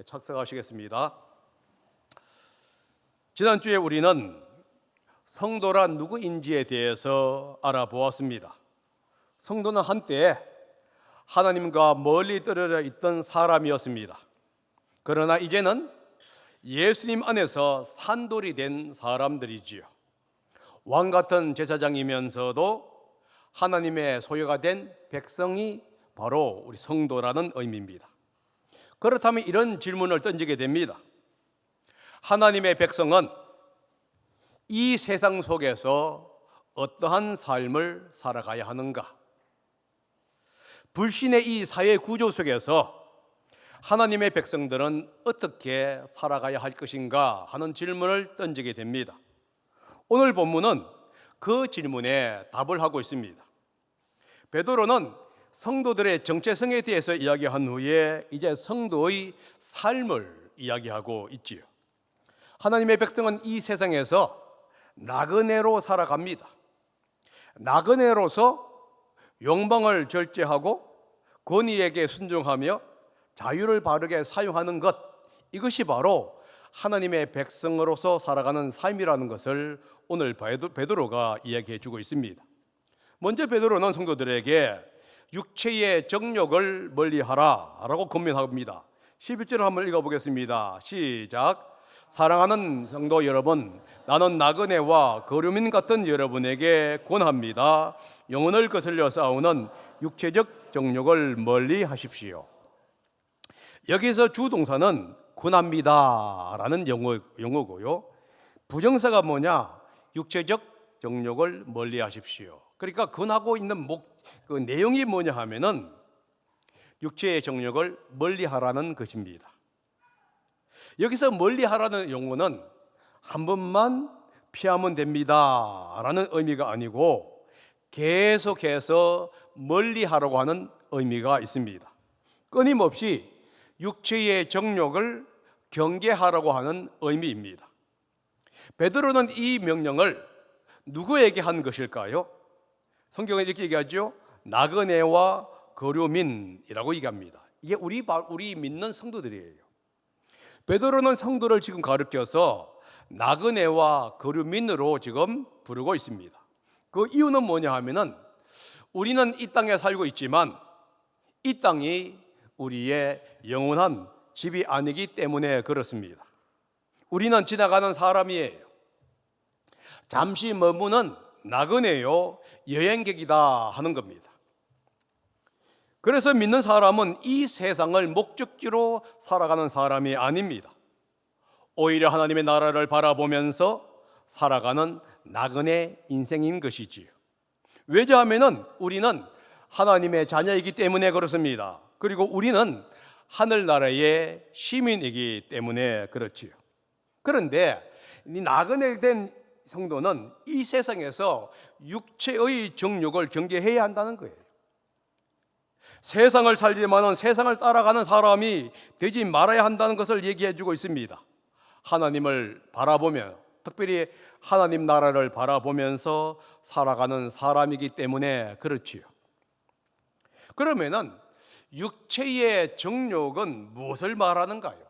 착석하시겠습니다. 지난주에 우리는 성도란 누구인지에 대해서 알아보았습니다. 성도는 한때 하나님과 멀리 떨어져 있던 사람이었습니다. 그러나 이제는 예수님 안에서 산돌이 된 사람들이지요. 왕 같은 제사장이면서도 하나님의 소유가 된 백성이 바로 우리 성도라는 의미입니다. 그렇다면 이런 질문을 던지게 됩니다. 하나님의 백성은 이 세상 속에서 어떠한 삶을 살아가야 하는가? 불신의 이 사회 구조 속에서 하나님의 백성들은 어떻게 살아가야 할 것인가 하는 질문을 던지게 됩니다. 오늘 본문은 그 질문에 답을 하고 있습니다. 베드로는 성도들의 정체성에 대해서 이야기한 후에 이제 성도의 삶을 이야기하고 있지요. 하나님의 백성은 이 세상에서 나그네로 살아갑니다. 나그네로서 욕망을 절제하고 권위에게 순종하며 자유를 바르게 사용하는 것, 이것이 바로 하나님의 백성으로서 살아가는 삶이라는 것을 오늘 베드로가 이야기해 주고 있습니다. 먼저 베드로는 성도들에게 육체의 정욕을 멀리하라 라고 권면합니다. 11절을 한번 읽어보겠습니다. 시작. 사랑하는 성도 여러분, 나는 나그네와 거류민 같은 여러분에게 권합니다. 영혼을 거슬려 싸우는 육체적 정욕을 멀리 하십시오. 여기서 주동사는 권합니다 라는 용어고요. 부정사가 뭐냐? 육체적 정욕을 멀리 하십시오. 그러니까 권하고 있는 그 내용이 뭐냐 하면은 육체의 정욕을 멀리 하라는 것입니다. 여기서 멀리 하라는 용어는 한 번만 피하면 됩니다 라는 의미가 아니고 계속해서 멀리 하라고 하는 의미가 있습니다. 끊임없이 육체의 정욕을 경계하라고 하는 의미입니다. 베드로는 이 명령을 누구에게 한 것일까요? 성경은 이렇게 얘기하죠. 나그네와 거류민이라고 얘기합니다. 이게 우리 믿는 성도들이에요. 베드로는 성도를 지금 가르쳐서 나그네와 거류민으로 지금 부르고 있습니다. 그 이유는 뭐냐 하면은 우리는 이 땅에 살고 있지만 이 땅이 우리의 영원한 집이 아니기 때문에 그렇습니다. 우리는 지나가는 사람이에요. 잠시 머무는 나그네요, 여행객이다 하는 겁니다. 그래서 믿는 사람은 이 세상을 목적지로 살아가는 사람이 아닙니다. 오히려 하나님의 나라를 바라보면서 살아가는 나그네 인생인 것이지요. 왜냐하면 우리는 하나님의 자녀이기 때문에 그렇습니다. 그리고 우리는 하늘나라의 시민이기 때문에 그렇지요. 그런데 이 나그네 된 성도는 이 세상에서 육체의 정욕을 경계해야 한다는 거예요. 세상을 살지만은 세상을 따라가는 사람이 되지 말아야 한다는 것을 얘기해 주고 있습니다. 하나님을 바라보며, 특별히 하나님 나라를 바라보면서 살아가는 사람이기 때문에 그렇지요. 그러면은 육체의 정욕은 무엇을 말하는가요?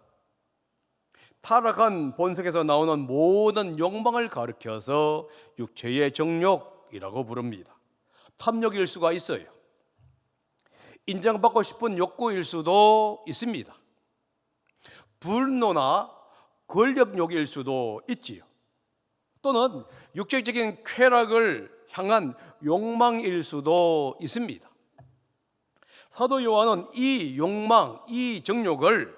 타락한 본성에서 나오는 모든 욕망을 가리켜서 육체의 정욕이라고 부릅니다. 탐욕일 수가 있어요. 인정받고 싶은 욕구일 수도 있습니다. 분노나 권력욕일 수도 있지요. 또는 육체적인 쾌락을 향한 욕망일 수도 있습니다. 사도 요한은 이 욕망, 이 정욕을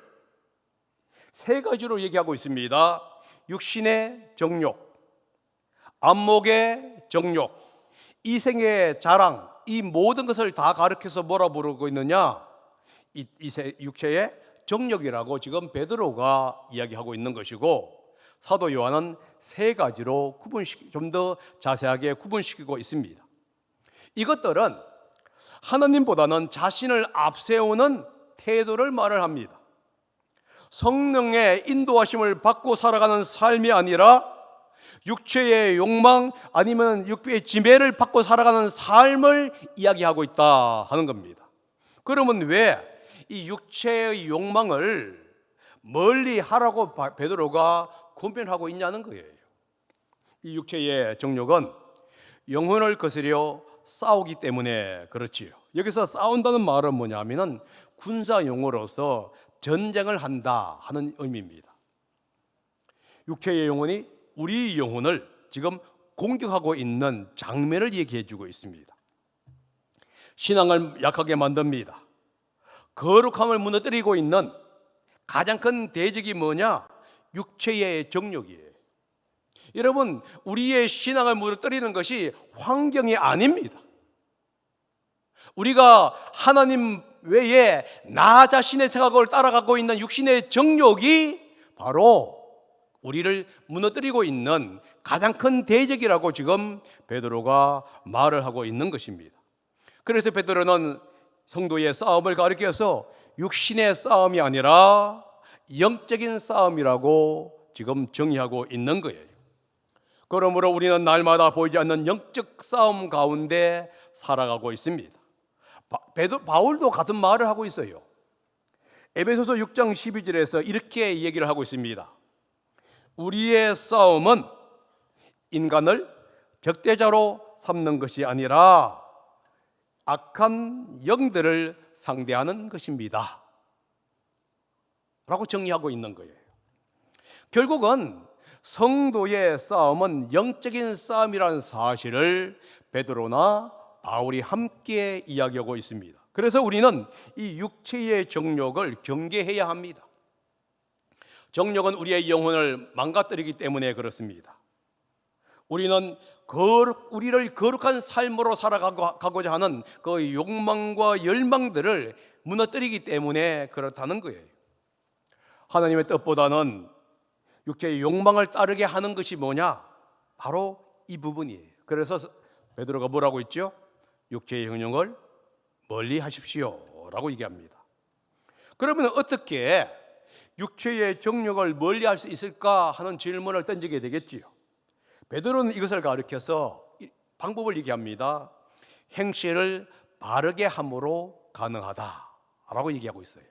세 가지로 얘기하고 있습니다. 육신의 정욕, 안목의 정욕, 이생의 자랑, 이 모든 것을 다 가르쳐서 뭐라 부르고 있느냐? 이 육체의 정욕이라고 지금 베드로가 이야기하고 있는 것이고, 사도 요한은 세 가지로 좀 더 자세하게 구분시키고 있습니다. 이것들은 하나님보다는 자신을 앞세우는 태도를 말을 합니다. 성령의 인도하심을 받고 살아가는 삶이 아니라 육체의 욕망 아니면 육체의 지배를 받고 살아가는 삶을 이야기하고 있다 하는 겁니다. 그러면 왜 이 육체의 욕망을 멀리 하라고 베드로가 권면하고 있냐는 거예요. 이 육체의 정욕은 영혼을 거스려 싸우기 때문에 그렇지요. 여기서 싸운다는 말은 뭐냐면은 군사 용어로서 전쟁을 한다 하는 의미입니다. 육체의 영혼이 우리 영혼을 지금 공격하고 있는 장면을 얘기해 주고 있습니다. 신앙을 약하게 만듭니다. 거룩함을 무너뜨리고 있는 가장 큰 대적이 뭐냐? 육체의 정욕이에요. 여러분, 우리의 신앙을 무너뜨리는 것이 환경이 아닙니다. 우리가 하나님 외에 나 자신의 생각을 따라가고 있는 육신의 정욕이 바로 우리를 무너뜨리고 있는 가장 큰 대적이라고 지금 베드로가 말을 하고 있는 것입니다. 그래서 베드로는 성도의 싸움을 가리켜서 육신의 싸움이 아니라 영적인 싸움이라고 지금 정의하고 있는 거예요. 그러므로 우리는 날마다 보이지 않는 영적 싸움 가운데 살아가고 있습니다. 바울도 같은 말을 하고 있어요. 에베소서 6장 12절에서 이렇게 얘기를 하고 있습니다. 우리의 싸움은 인간을 적대자로 삼는 것이 아니라 악한 영들을 상대하는 것입니다 라고 정의하고 있는 거예요. 결국은 성도의 싸움은 영적인 싸움이라는 사실을 베드로나 바울이 함께 이야기하고 있습니다. 그래서 우리는 이 육체의 정욕을 경계해야 합니다. 정욕은 우리의 영혼을 망가뜨리기 때문에 그렇습니다. 우리는 우리를 거룩한 삶으로 살아가고자 하는 그 욕망과 열망들을 무너뜨리기 때문에 그렇다는 거예요. 하나님의 뜻보다는 육체의 욕망을 따르게 하는 것이 뭐냐? 바로 이 부분이에요. 그래서 베드로가 뭐라고 했죠? 육체의 형용을 멀리 하십시오 라고 얘기합니다. 그러면 어떻게 육체의 정욕을 멀리 할 수 있을까 하는 질문을 던지게 되겠지요. 베드로는 이것을 가리켜서 방법을 얘기합니다. 행실을 바르게 함으로 가능하다라고 얘기하고 있어요.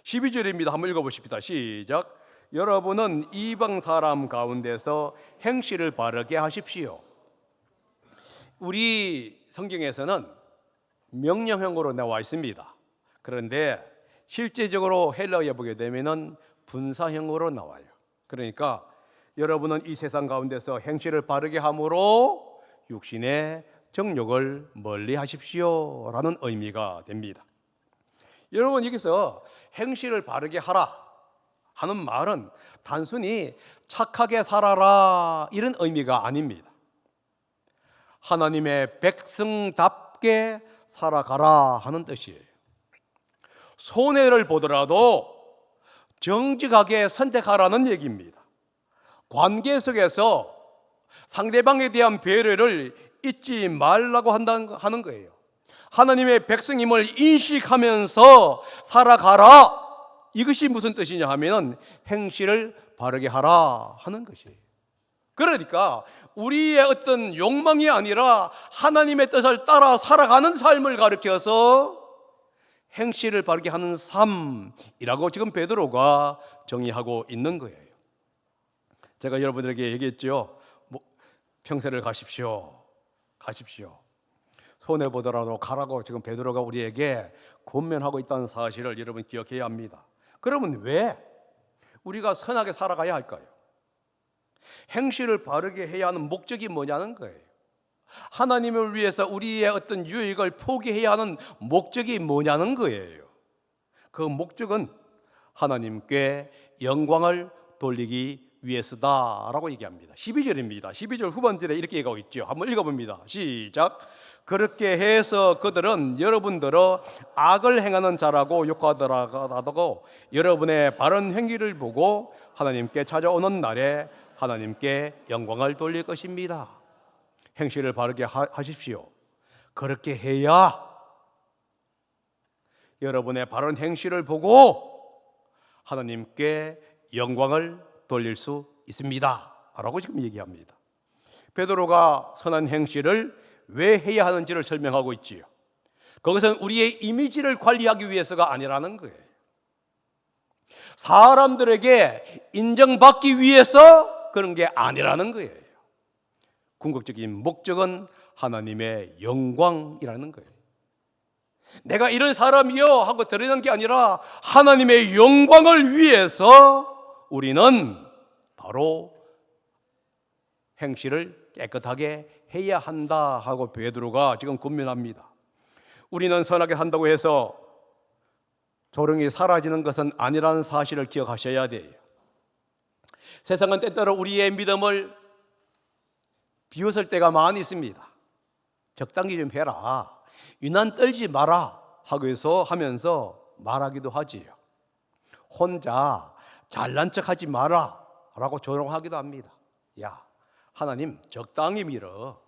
12절입니다. 한번 읽어보십시다. 시작. 여러분은 이방 사람 가운데서 행실을 바르게 하십시오. 우리 성경에서는 명령형으로 나와 있습니다. 그런데 실제적으로 헬라어에 보게 되면은 분사형으로 나와요. 그러니까 여러분은 이 세상 가운데서 행실을 바르게 함으로 육신의 정욕을 멀리 하십시오 라는 의미가 됩니다. 여러분, 여기서 행실을 바르게 하라 하는 말은 단순히 착하게 살아라 이런 의미가 아닙니다. 하나님의 백성답게 살아가라 하는 뜻이에요. 손해를 보더라도 정직하게 선택하라는 얘기입니다. 관계 속에서 상대방에 대한 배려를 잊지 말라고 하는 거예요. 하나님의 백성임을 인식하면서 살아가라. 이것이 무슨 뜻이냐 하면 행실을 바르게 하라 하는 것이에요. 그러니까 우리의 어떤 욕망이 아니라 하나님의 뜻을 따라 살아가는 삶을 가르쳐서 행실을 바르게 하는 삶이라고 지금 베드로가 정의하고 있는 거예요. 제가 여러분들에게 얘기했죠. 평세를 가십시오. 손해보더라도 가라고 지금 베드로가 우리에게 권면하고 있다는 사실을 여러분 기억해야 합니다. 그러면 왜 우리가 선하게 살아가야 할까요? 행실을 바르게 해야 하는 목적이 뭐냐는 거예요. 하나님을 위해서 우리의 어떤 유익을 포기해야 하는 목적이 뭐냐는 거예요. 그 목적은 하나님께 영광을 돌리기 위해서다라고 얘기합니다. 12절입니다. 12절 후반절에 이렇게 얘기하고 있죠. 한번 읽어봅니다. 시작. 그렇게 해서 그들은 여러분들을 악을 행하는 자라고 욕하더라도 여러분의 바른 행위를 보고 하나님께 찾아오는 날에 하나님께 영광을 돌릴 것입니다. 행실을 바르게 하십시오. 그렇게 해야 여러분의 바른 행실을 보고 하나님께 영광을 돌릴 수 있습니다 라고 지금 얘기합니다. 베드로가 선한 행실을 왜 해야 하는지를 설명하고 있지요. 그것은 우리의 이미지를 관리하기 위해서가 아니라는 거예요. 사람들에게 인정받기 위해서 그런 게 아니라는 거예요. 궁극적인 목적은 하나님의 영광이라는 거예요. 내가 이런 사람이요 하고 드리는 게 아니라 하나님의 영광을 위해서 우리는 바로 행실을 깨끗하게 해야 한다 하고 베드로가 지금 권면합니다. 우리는 선하게 산다고 해서 조롱이 사라지는 것은 아니라는 사실을 기억하셔야 돼요. 세상은 때때로 우리의 믿음을 비웃을 때가 많이 있습니다. 적당히 좀 해라, 유난 떨지 마라 하면서 말하기도 하지요. 혼자 잘난 척하지 마라 라고 조롱하기도 합니다. 야, 하나님 적당히 밀어.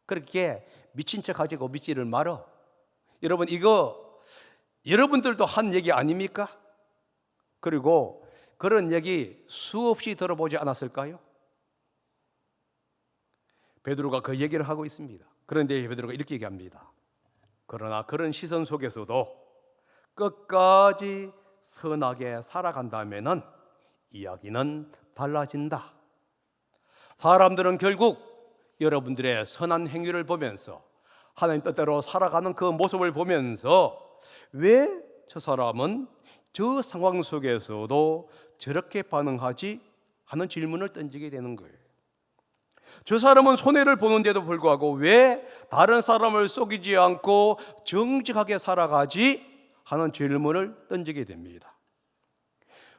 그렇게 미친 척하지고 믿지를 말어. 여러분, 이거 여러분들도 한 얘기 아닙니까? 그리고 그런 얘기 수없이 들어보지 않았을까요? 베드로가 그 얘기를 하고 있습니다. 그런데 베드로가 이렇게 얘기합니다. 그러나 그런 시선 속에서도 끝까지 선하게 살아간다면은 이야기는 달라진다. 사람들은 결국 여러분들의 선한 행위를 보면서 하나님 뜻대로 살아가는 그 모습을 보면서 왜 저 사람은 저 상황 속에서도 저렇게 반응하지 하는 질문을 던지게 되는 거예요. 저 사람은 손해를 보는데도 불구하고 왜 다른 사람을 속이지 않고 정직하게 살아가지 하는 질문을 던지게 됩니다.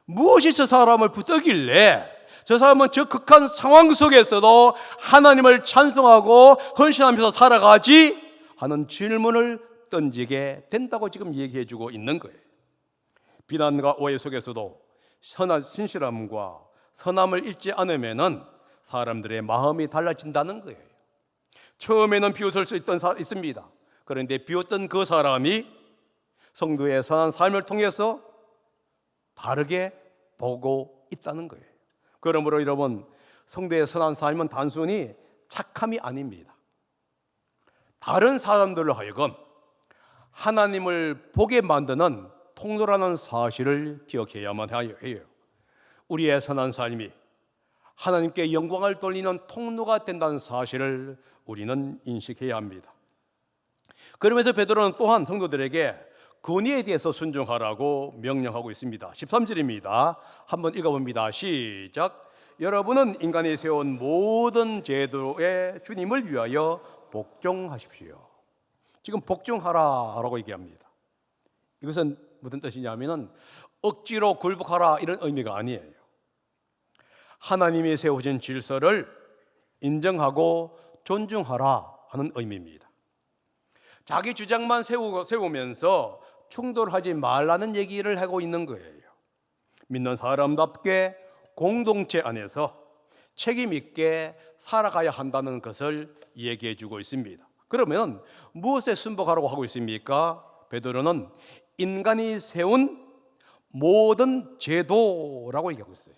무엇이 저 사람을 붙들길래 저 사람은 저 극한 상황 속에서도 하나님을 찬송하고 헌신하면서 살아가지 하는 질문을 던지게 된다고 지금 얘기해 주고 있는 거예요. 비난과 오해 속에서도 선한 신실함과 선함을 잃지 않으면은 사람들의 마음이 달라진다는 거예요. 처음에는 비웃을 수 있습니다. 그런데 비웃던 그 사람이 성도의 선한 삶을 통해서 다르게 보고 있다는 거예요. 그러므로 여러분, 성도의 선한 삶은 단순히 착함이 아닙니다. 다른 사람들로 하여금 하나님을 보게 만드는 통로라는 사실을 기억해야만 해요. 우리의 선한 삶이 하나님께 영광을 돌리는 통로가 된다는 사실을 우리는 인식해야 합니다. 그러면서 베드로는 또한 성도들에게 권위에 대해서 순종하라고 명령하고 있습니다. 13절입니다. 한번 읽어봅니다. 시작. 여러분은 인간이 세운 모든 제도의 주님을 위하여 복종하십시오. 지금 복종하라라고 얘기합니다. 이것은 무슨 뜻이냐면은 억지로 굴복하라 이런 의미가 아니에요. 하나님이 세우신 질서를 인정하고 존중하라 하는 의미입니다. 자기 주장만 세우면서 충돌하지 말라는 얘기를 하고 있는 거예요. 믿는 사람답게 공동체 안에서 책임 있게 살아가야 한다는 것을 얘기해 주고 있습니다. 그러면 무엇에 순복하라고 하고 있습니까? 베드로는 인간이 세운 모든 제도라고 얘기하고 있어요.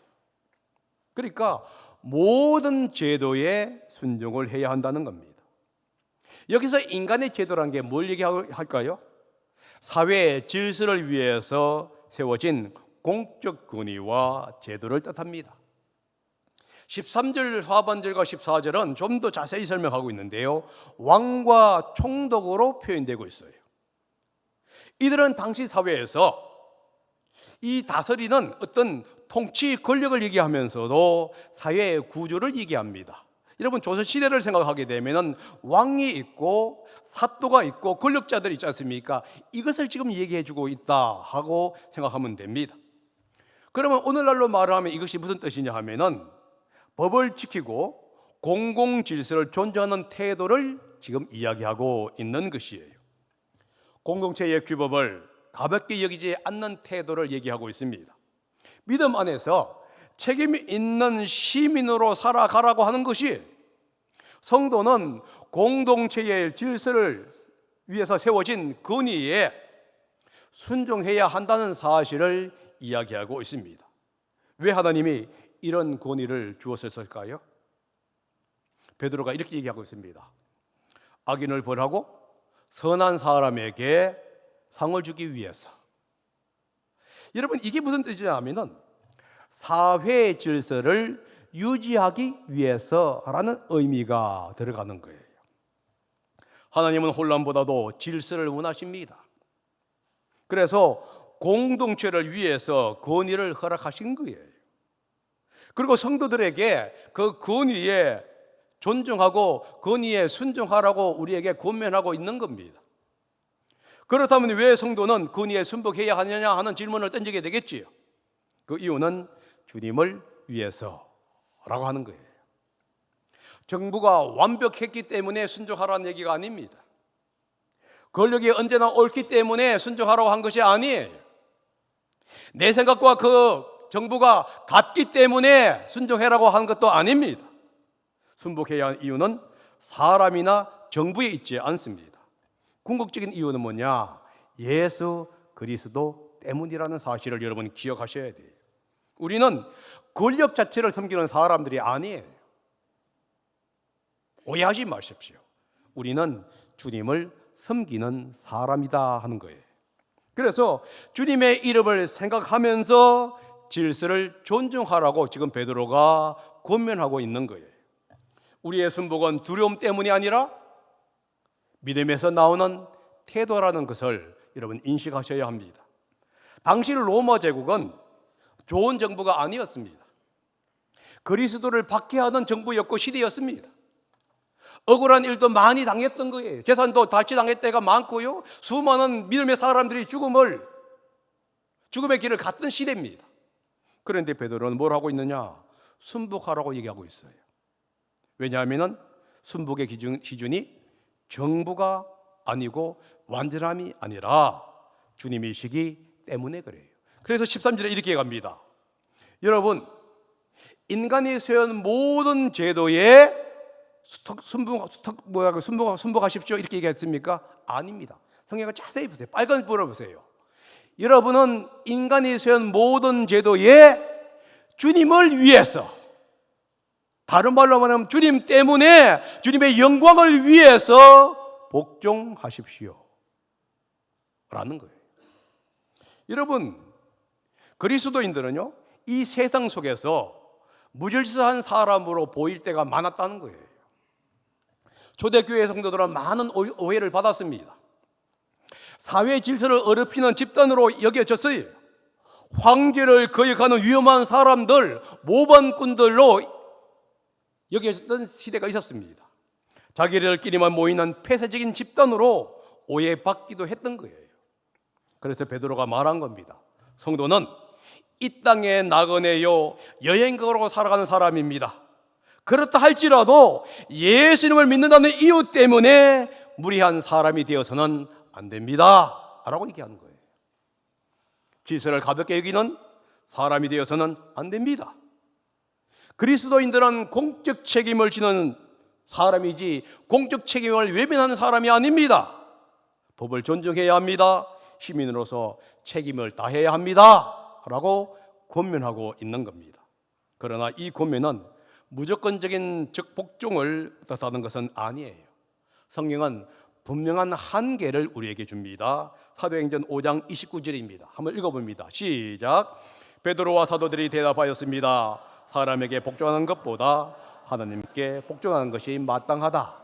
그러니까 모든 제도에 순종을 해야 한다는 겁니다. 여기서 인간의 제도란 게 뭘 얘기할까요? 사회의 질서를 위해서 세워진 공적 권위와 제도를 뜻합니다. 13절 하반절과 14절은 좀 더 자세히 설명하고 있는데요, 왕과 총독으로 표현되고 있어요. 이들은 당시 사회에서 이 다스리는 어떤 통치 권력을 얘기하면서도 사회의 구조를 얘기합니다. 여러분, 조선시대를 생각하게 되면 왕이 있고 사또가 있고 권력자들이 있지 않습니까? 이것을 지금 얘기해 주고 있다 하고 생각하면 됩니다. 그러면 오늘날로 말하면 이것이 무슨 뜻이냐 하면은 법을 지키고 공공 질서를 존중하는 태도를 지금 이야기하고 있는 것이에요. 공동체의 규범을 가볍게 여기지 않는 태도를 얘기하고 있습니다. 믿음 안에서 책임 있는 시민으로 살아가라고 하는 것이, 성도는 공동체의 질서를 위해서 세워진 권위에 순종해야 한다는 사실을 이야기하고 있습니다. 왜 하나님이 이런 권위를 주었을까요? 베드로가 이렇게 얘기하고 있습니다. 악인을 벌하고 선한 사람에게 상을 주기 위해서. 여러분, 이게 무슨 뜻이냐면은 사회 질서를 유지하기 위해서라는 의미가 들어가는 거예요. 하나님은 혼란보다도 질서를 원하십니다. 그래서 공동체를 위해서 권위를 허락하신 거예요. 그리고 성도들에게 그 권위에 존중하고 권위에 순종하라고 우리에게 권면하고 있는 겁니다. 그렇다면 왜 성도는 권위에 순복해야 하느냐 하는 질문을 던지게 되겠지요. 그 이유는 주님을 위해서라고 하는 거예요. 정부가 완벽했기 때문에 순종하라는 얘기가 아닙니다. 권력이 언제나 옳기 때문에 순종하라고 한 것이 아니에요. 내 생각과 그 정부가 같기 때문에 순종해라고 한 것도 아닙니다. 순복해야 할 이유는 사람이나 정부에 있지 않습니다. 궁극적인 이유는 뭐냐? 예수 그리스도 때문이라는 사실을 여러분 기억하셔야 돼요. 우리는 권력 자체를 섬기는 사람들이 아니에요. 오해하지 마십시오. 우리는 주님을 섬기는 사람이다 하는 거예요. 그래서 주님의 이름을 생각하면서 질서를 존중하라고 지금 베드로가 권면하고 있는 거예요. 우리의 순복은 두려움 때문이 아니라 믿음에서 나오는 태도라는 것을 여러분 인식하셔야 합니다. 당시 로마 제국은 좋은 정부가 아니었습니다. 그리스도를 박해하던 정부였고 시대였습니다. 억울한 일도 많이 당했던 거예요. 재산도 탈취당할 때가 많고요. 수많은 믿음의 사람들이 죽음의 길을 갔던 시대입니다. 그런데 베드로는 뭘 하고 있느냐? 순복하라고 얘기하고 있어요. 왜냐하면 순복의 기준이 정부가 아니고 완전함이 아니라 주님이시기 때문에 그래요. 그래서 13절에 이렇게 갑니다. 여러분, 인간이 세운 모든 제도에 순복하십시오 이렇게 얘기했습니까? 아닙니다. 성경을 자세히 보세요. 빨간 불을 보세요. 여러분은 인간이 세운 모든 제도에 주님을 위해서, 다른 말로 말하면 주님 때문에, 주님의 영광을 위해서 복종하십시오 라는 거예요. 여러분, 그리스도인들은요, 이 세상 속에서 무질서한 사람으로 보일 때가 많았다는 거예요. 초대교회 성도들은 많은 오해를 받았습니다. 사회 질서를 어렵히는 집단으로 여겨졌어요. 황제를 거역하는 위험한 사람들, 모반꾼들로 여겨졌던 시대가 있었습니다. 자기들끼리만 모이는 폐쇄적인 집단으로 오해받기도 했던 거예요. 그래서 베드로가 말한 겁니다. 성도는 이 땅의 나그네요 여행객으로 살아가는 사람입니다. 그렇다 할지라도 예수님을 믿는다는 이유 때문에 무리한 사람이 되어서는 안 됩니다 라고 얘기하는 거예요. 질서를 가볍게 여기는 사람이 되어서는 안 됩니다. 그리스도인들은 공적 책임을 지는 사람이지 공적 책임을 외면하는 사람이 아닙니다. 법을 존중해야 합니다. 시민으로서 책임을 다해야 합니다 라고 권면하고 있는 겁니다. 그러나 이 권면은 무조건적인 복종을 뜻하는 것은 아니에요. 성경은 분명한 한계를 우리에게 줍니다. 사도행전 5장 29절입니다. 한번 읽어봅니다. 시작. 베드로와 사도들이 대답하였습니다. 사람에게 복종하는 것보다 하나님께 복종하는 것이 마땅하다.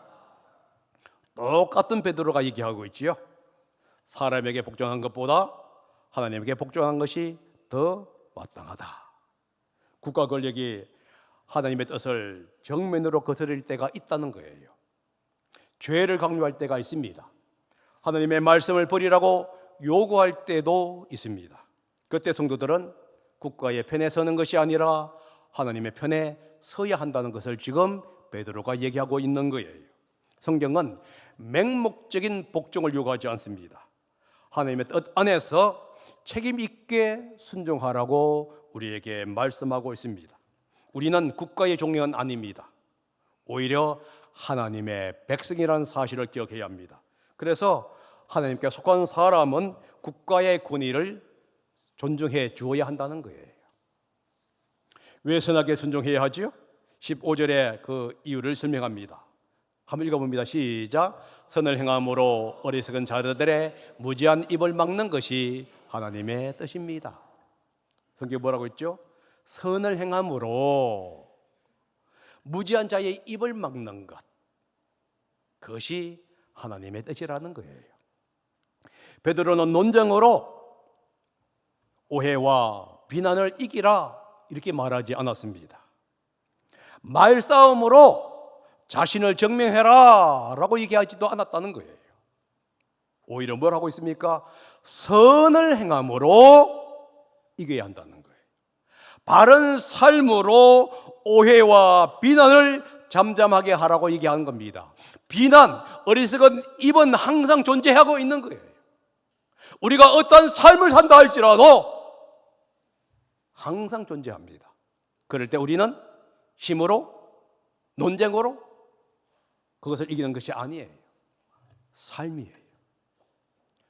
똑같은 베드로가 얘기하고 있지요. 사람에게 복종하는 것보다 하나님께 복종하는 것이 더 마땅하다. 국가 권력이 하나님의 뜻을 정면으로 거스릴 때가 있다는 거예요. 죄를 강요할 때가 있습니다. 하나님의 말씀을 버리라고 요구할 때도 있습니다. 그때 성도들은 국가의 편에 서는 것이 아니라 하나님의 편에 서야 한다는 것을 지금 베드로가 얘기하고 있는 거예요. 성경은 맹목적인 복종을 요구하지 않습니다. 하나님의 뜻 안에서 책임 있게 순종하라고 우리에게 말씀하고 있습니다. 우리는 국가의 종은 아닙니다. 오히려 하나님의 백성이라는 사실을 기억해야 합니다. 그래서 하나님께 속한 사람은 국가의 권위를 존중해 주어야 한다는 거예요. 왜 선하게 순종해야 하지요? 15절에 그 이유를 설명합니다. 한번 읽어봅니다. 시작. 선을 행함으로 어리석은 자들의 무지한 입을 막는 것이 하나님의 뜻입니다. 성경에 뭐라고 했죠? 선을 행함으로 무지한 자의 입을 막는 것, 그것이 하나님의 뜻이라는 거예요. 베드로는 논쟁으로 오해와 비난을 이기라 이렇게 말하지 않았습니다. 말싸움으로 자신을 증명해라 라고 얘기하지도 않았다는 거예요. 오히려 뭘 하고 있습니까? 선을 행함으로 이겨야 한다는 거예요. 바른 삶으로 오해와 비난을 잠잠하게 하라고 얘기하는 겁니다. 비난, 어리석은 입은 항상 존재하고 있는 거예요. 우리가 어떤 삶을 산다 할지라도 항상 존재합니다. 그럴 때 우리는 힘으로, 논쟁으로 그것을 이기는 것이 아니에요. 삶이에요.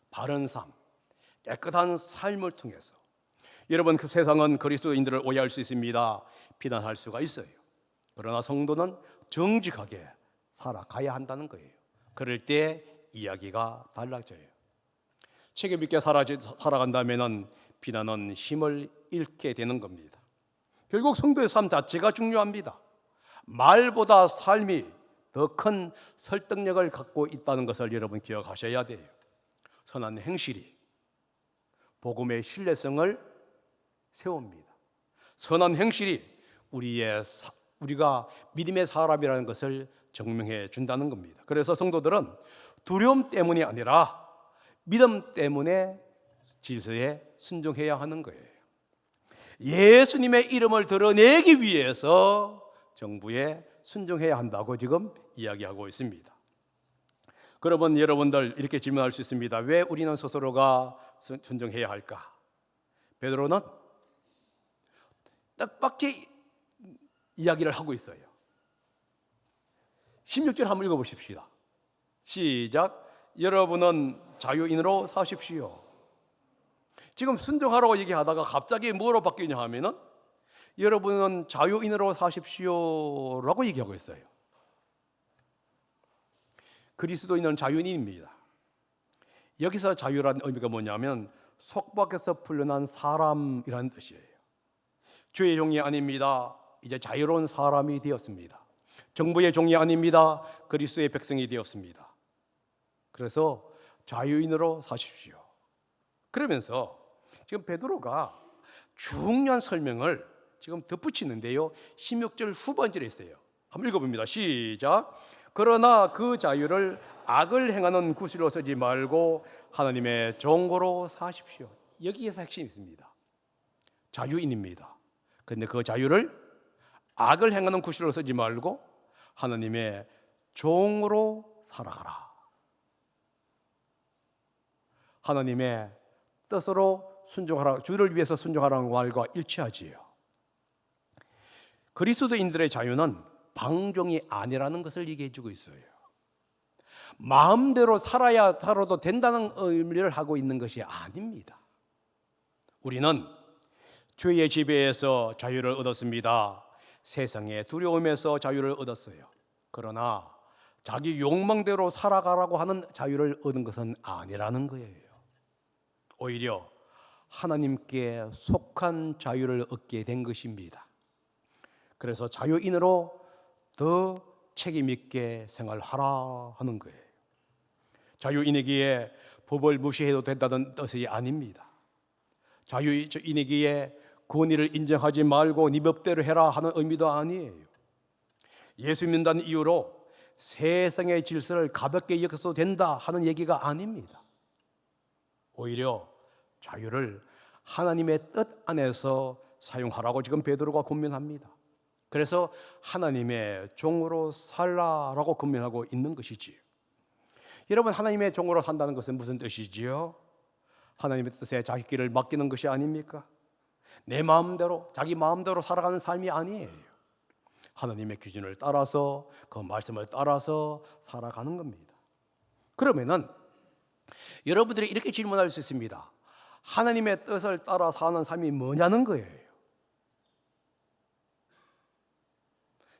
바른 삶, 깨끗한 삶을 통해서 여러분, 그 세상은 그리스도인들을 오해할 수 있습니다. 비난할 수가 있어요. 그러나 성도는 정직하게 살아가야 한다는 거예요. 그럴 때 이야기가 달라져요. 책임 있게 살아간다면 비난은 힘을 잃게 되는 겁니다. 결국 성도의 삶 자체가 중요합니다. 말보다 삶이 더 큰 설득력을 갖고 있다는 것을 여러분 기억하셔야 돼요. 선한 행실이 복음의 신뢰성을 세웁니다. 선한 행실이 우리가 믿음의 사람이라는 것을 증명해 준다는 겁니다. 그래서 성도들은 두려움 때문이 아니라 믿음 때문에 질서에 순종해야 하는 거예요. 예수님의 이름을 드러내기 위해서 정부에 순종해야 한다고 지금 이야기하고 있습니다. 그러면 여러분들 이렇게 질문할 수 있습니다. 왜 우리는 스스로가 순종해야 할까? 베드로는 뜻밖의 이야기를 하고 있어요. 16절 한번 읽어보십시다. 시작. 여러분은 자유인으로 사십시오. 지금 순종하라고 얘기하다가 갑자기 뭐로 바뀌냐 하면은 여러분은 자유인으로 사십시오라고 얘기하고 있어요. 그리스도인은 자유인입니다. 여기서 자유라는 의미가 뭐냐면 속박에서 풀려난 사람이라는 뜻이에요. 주의 종이 아닙니다. 이제 자유로운 사람이 되었습니다. 정부의 종이 아닙니다. 그리스도의 백성이 되었습니다. 그래서 자유인으로 사십시오. 그러면서 지금 베드로가 중요한 설명을 지금 덧붙이는데요. 16절 후반절에 있어요. 한번 읽어봅니다. 시작. 그러나 그 자유를 악을 행하는 구실로 쓰지 말고 하나님의 종으로 사십시오. 여기에서 핵심이 있습니다. 자유인입니다. 그런데 그 자유를 악을 행하는 구실로 쓰지 말고 하나님의 종으로 살아가라. 하나님의 뜻으로 순종하라, 주를 위해서 순종하라는 말과 일치하지요. 그리스도인들의 자유는 방종이 아니라는 것을 얘기해 주고 있어요. 마음대로 살아도 된다는 의미를 하고 있는 것이 아닙니다. 우리는 죄의 지배에서 자유를 얻었습니다. 세상의 두려움에서 자유를 얻었어요. 그러나 자기 욕망대로 살아가라고 하는 자유를 얻은 것은 아니라는 거예요. 오히려 하나님께 속한 자유를 얻게 된 것입니다. 그래서 자유인으로 더 책임 있게 생활하라 하는 거예요. 자유인이기에 법을 무시해도 된다는 뜻이 아닙니다. 자유인이기에 권위를 인정하지 말고 네 법대로 해라 하는 의미도 아니에요. 예수 믿는다는 이유로 세상의 질서를 가볍게 여겨도 된다 하는 얘기가 아닙니다. 오히려 자유를 하나님의 뜻 안에서 사용하라고 지금 베드로가 권면합니다. 그래서 하나님의 종으로 살라라고 권면하고 있는 것이지요. 여러분, 하나님의 종으로 산다는 것은 무슨 뜻이지요? 하나님의 뜻에 자기 길을 맡기는 것이 아닙니까? 내 마음대로, 자기 마음대로 살아가는 삶이 아니에요. 하나님의 기준을 따라서, 그 말씀을 따라서 살아가는 겁니다. 그러면은 여러분들이 이렇게 질문할 수 있습니다. 하나님의 뜻을 따라 사는 삶이 뭐냐는 거예요.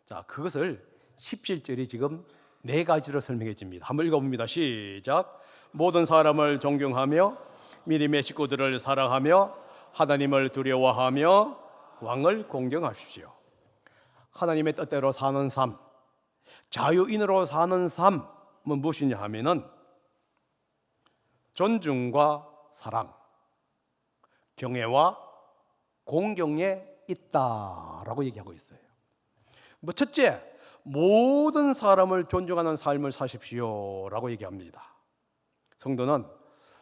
자, 그것을 17절이 지금 4가지로 설명해 줍니다. 한번 읽어봅니다. 시작. 모든 사람을 존경하며 믿음의 식구들을 사랑하며 하나님을 두려워하며 왕을 공경하십시오. 하나님의 뜻대로 사는 삶, 자유인으로 사는 삶은 무엇이냐 하면은 존중과 사랑, 경애와 공경에 있다라고 얘기하고 있어요. 첫째, 모든 사람을 존중하는 삶을 사십시오라고 얘기합니다. 성도는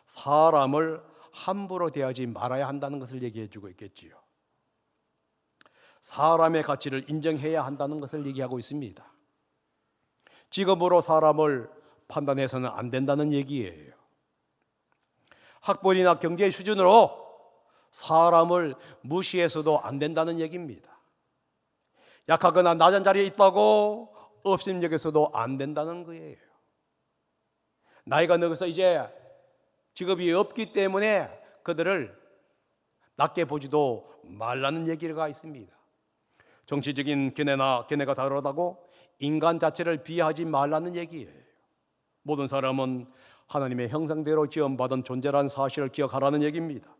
사람을 함부로 대하지 말아야 한다는 것을 얘기해 주고 있겠지요. 사람의 가치를 인정해야 한다는 것을 얘기하고 있습니다. 직업으로 사람을 판단해서는 안 된다는 얘기예요. 학벌이나 경제 수준으로 사람을 무시해서도 안 된다는 얘기입니다. 약하거나 낮은 자리에 있다고 없음 여겨서도 안 된다는 거예요. 나이가 늙어서 이제 직업이 없기 때문에 그들을 낮게 보지도 말라는 얘기가 있습니다. 정치적인 견해가 다르다고 인간 자체를 비하하지 말라는 얘기예요. 모든 사람은 하나님의 형상대로 지음받은 존재라는 사실을 기억하라는 얘기입니다.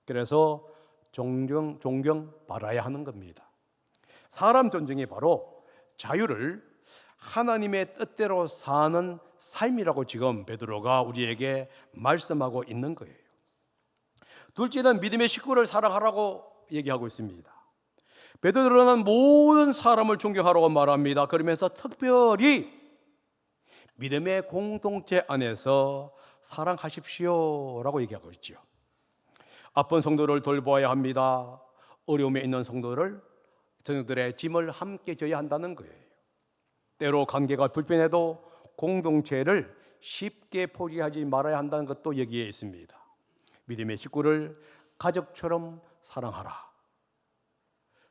그래서 존경 받아야 하는 겁니다. 사람 존중이 바로 자유를 하나님의 뜻대로 사는 삶이라고 지금 베드로가 우리에게 말씀하고 있는 거예요. 둘째는 믿음의 식구를 사랑하라고 얘기하고 있습니다. 베드로는 모든 사람을 존경하라고 말합니다. 그러면서 특별히 믿음의 공동체 안에서 사랑하십시오라고 얘기하고 있죠. 아픈 성도를 돌보아야 합니다. 어려움에 있는 성도들의 짐을 함께 져야 한다는 거예요. 때로 관계가 불편해도 공동체를 쉽게 포기하지 말아야 한다는 것도 여기에 있습니다. 믿음의 식구를 가족처럼 사랑하라.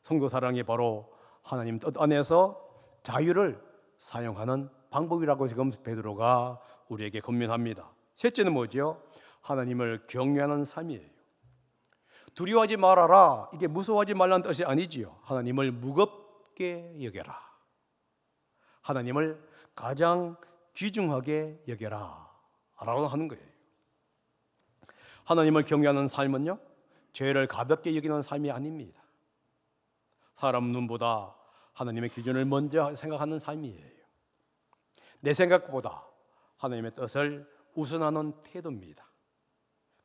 성도 사랑이 바로 하나님 뜻 안에서 자유를 사용하는 방법이라고 지금 베드로가 우리에게 권면합니다. 셋째는 뭐죠? 하나님을 경외하는 삶이에요. 두려워하지 말아라. 이게 무서워하지 말라는 뜻이 아니지요. 하나님을 무겁게 여겨라. 하나님을 가장 귀중하게 여겨라 라고 하는 거예요. 하나님을 경외하는 삶은요, 죄를 가볍게 여기는 삶이 아닙니다. 사람 눈보다 하나님의 기준을 먼저 생각하는 삶이에요. 내 생각보다 하나님의 뜻을 우선하는 태도입니다.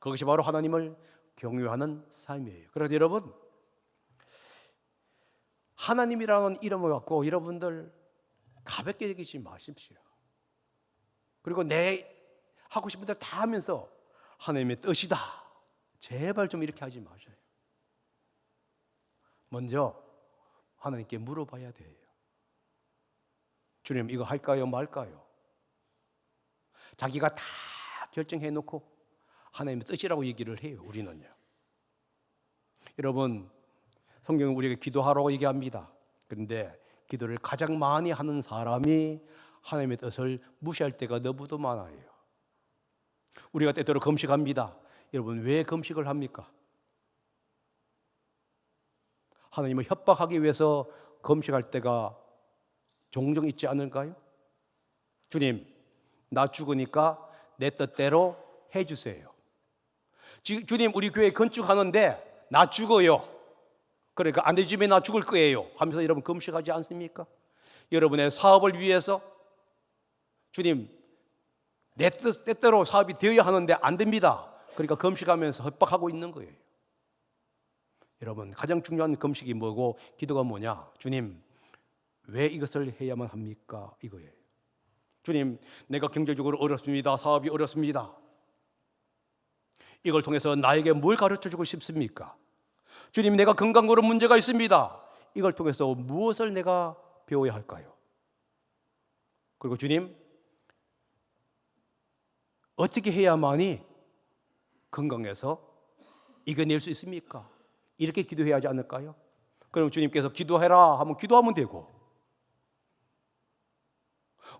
그것이 바로 하나님을 경외하는 삶이에요. 그래서 여러분, 하나님이라는 이름을 갖고 여러분들 가볍게 여기지 마십시오. 그리고 내 하고 싶은 대로 다 하면서 하나님의 뜻이다, 제발 좀 이렇게 하지 마셔요. 먼저 하나님께 물어봐야 돼요. 주님, 이거 할까요 말까요? 자기가 다 결정해 놓고 하나님의 뜻이라고 얘기를 해요. 우리는요. 여러분, 성경은 우리에게 기도하라고 얘기합니다. 그런데 기도를 가장 많이 하는 사람이 하나님의 뜻을 무시할 때가 너무도 많아요. 우리가 때때로 금식합니다. 여러분, 왜 금식을 합니까? 하나님을 협박하기 위해서 금식할 때가 종종 있지 않을까요? 주님, 나 죽으니까 내 뜻대로 해주세요. 주님, 우리 교회 건축하는데 나 죽어요. 그러니까 안 되지면 나 죽을 거예요 하면서 여러분 금식하지 않습니까? 여러분의 사업을 위해서 주님, 내 뜻대로 사업이 되어야 하는데 안 됩니다. 그러니까 금식하면서 협박하고 있는 거예요. 여러분, 가장 중요한 금식이 뭐고 기도가 뭐냐? 주님, 왜 이것을 해야만 합니까? 이거예요. 주님, 내가 경제적으로 어렵습니다. 사업이 어렵습니다. 이걸 통해서 나에게 뭘 가르쳐주고 싶습니까? 주님, 내가 건강으로 문제가 있습니다. 이걸 통해서 무엇을 내가 배워야 할까요? 그리고 주님, 어떻게 해야만이 건강해서 이겨낼 수 있습니까? 이렇게 기도해야 하지 않을까요? 그럼 주님께서 기도해라 하면 기도하면 되고,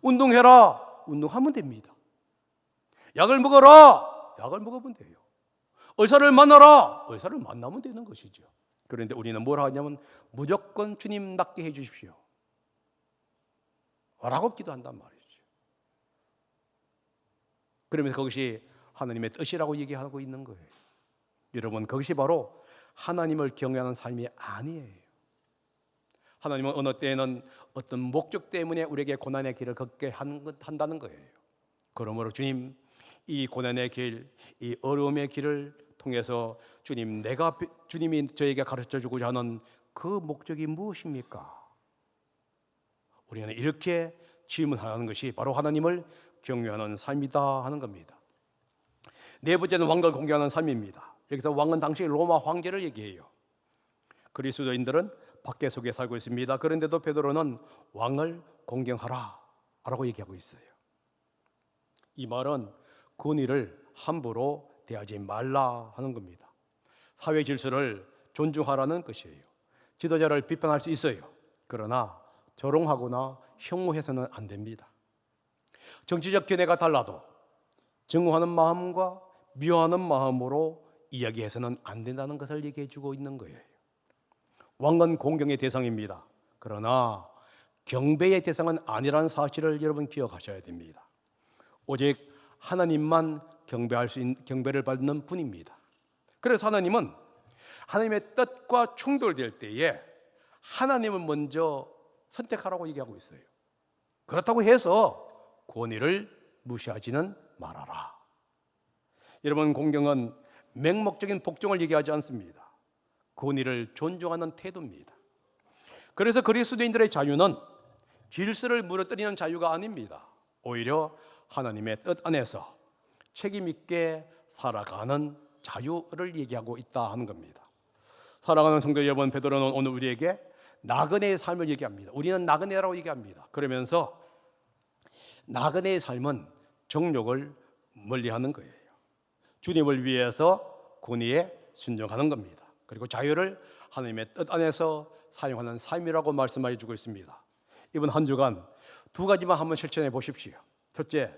운동해라 운동하면 됩니다. 약을 먹어라 약을 먹으면 돼요. 의사를 만나라 의사를 만나면 되는 것이죠. 그런데 우리는 뭘 하냐면 무조건 주님 낫게 해 주십시오 라고 기도한단 말이죠. 그러면서 그것이 하나님의 뜻이라고 얘기하고 있는 거예요. 여러분, 그것이 바로 하나님을 경외하는 삶이 아니에요. 하나님은 어느 때에는 어떤 목적 때문에 우리에게 고난의 길을 걷게 한다는 거예요. 그러므로 주님, 이 고난의 길, 이 어려움의 길을 통해서 주님이 저에게 가르쳐 주고자 하는 그 목적이 무엇입니까? 우리는 이렇게 질문하는 것이 바로 하나님을 경외하는 삶이다 하는 겁니다. 네 번째는 왕을 공경하는 삶입니다. 여기서 왕은 당시 로마 황제를 얘기해요. 그리스도인들은 박해 속에 살고 있습니다. 그런데도 베드로는 왕을 공경하라 라고 얘기하고 있어요. 이 말은 권위를 함부로 대하지 말라 하는 겁니다. 사회 질서를 존중하라는 것이에요. 지도자를 비판할 수 있어요. 그러나 조롱하거나 혐오해서는 안 됩니다. 정치적 견해가 달라도 증오하는 마음과 미워하는 마음으로 이야기해서는 안 된다는 것을 얘기해 주고 있는 거예요. 왕은 공경의 대상입니다. 그러나 경배의 대상은 아니라는 사실을 여러분 기억하셔야 됩니다. 오직 하나님만 경배를 받는 분입니다. 그래서 하나님은 하나님의 뜻과 충돌될 때에 하나님을 먼저 선택하라고 얘기하고 있어요. 그렇다고 해서 권위를 무시하지는 말아라. 여러분, 공경은 맹목적인 복종을 얘기하지 않습니다. 권위를 존중하는 태도입니다. 그래서 그리스도인들의 자유는 질서를 무너뜨리는 자유가 아닙니다. 오히려 하나님의 뜻 안에서 책임 있게 살아가는 자유를 얘기하고 있다 하는 겁니다. 사랑하는 성도 여러분, 베드로는 오늘 우리에게 나그네의 삶을 얘기합니다. 우리는 나그네라고 얘기합니다. 그러면서 나그네의 삶은 정욕을 멀리하는 거예요. 주님을 위해서 권위에 순종하는 겁니다. 그리고 자유를 하나님의 뜻 안에서 사용하는 삶이라고 말씀해 주고 있습니다. 이번 한 주간 두 가지만 한번 실천해 보십시오. 첫째,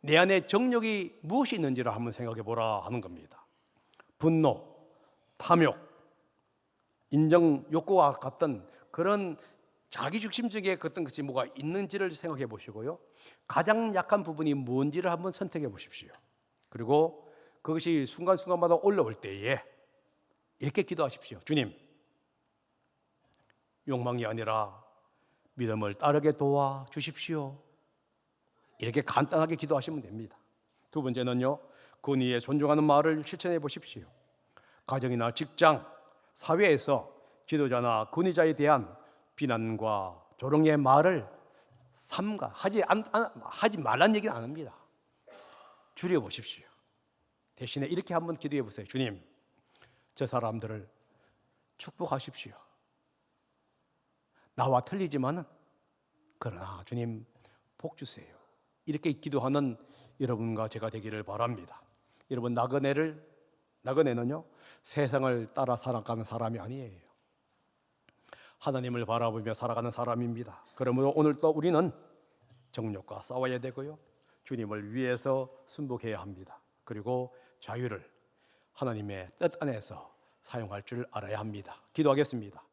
내 안에 정욕이 무엇이 있는지를 한번 생각해 보라 하는 겁니다. 분노, 탐욕, 인정 욕구와 같은 그런 자기중심적인 어떤 것이 뭐가 있는지를 생각해 보시고요. 가장 약한 부분이 뭔지를 한번 선택해 보십시오. 그리고 그것이 순간순간마다 올라올 때에 이렇게 기도하십시오. 주님, 욕망이 아니라 믿음을 따르게 도와주십시오. 이렇게 간단하게 기도하시면 됩니다. 두 번째는요, 권위에 존중하는 말을 실천해 보십시오. 가정이나 직장, 사회에서 지도자나 권위자에 대한 비난과 조롱의 말을 하지 말라는 얘기는 안 합니다. 줄여보십시오. 대신에 이렇게 한번 기도해 보세요. 주님, 저 사람들을 축복하십시오. 나와 틀리지만은 그러나 주님 복 주세요. 이렇게 기도하는 여러분과 제가 되기를 바랍니다. 여러분, 나그네는요, 세상을 따라 살아가는 사람이 아니에요. 하나님을 바라보며 살아가는 사람입니다. 그러므로 오늘도 우리는 정욕과 싸워야 되고요, 주님을 위해서 순복해야 합니다. 그리고 자유를 하나님의 뜻 안에서 사용할 줄 알아야 합니다. 기도하겠습니다.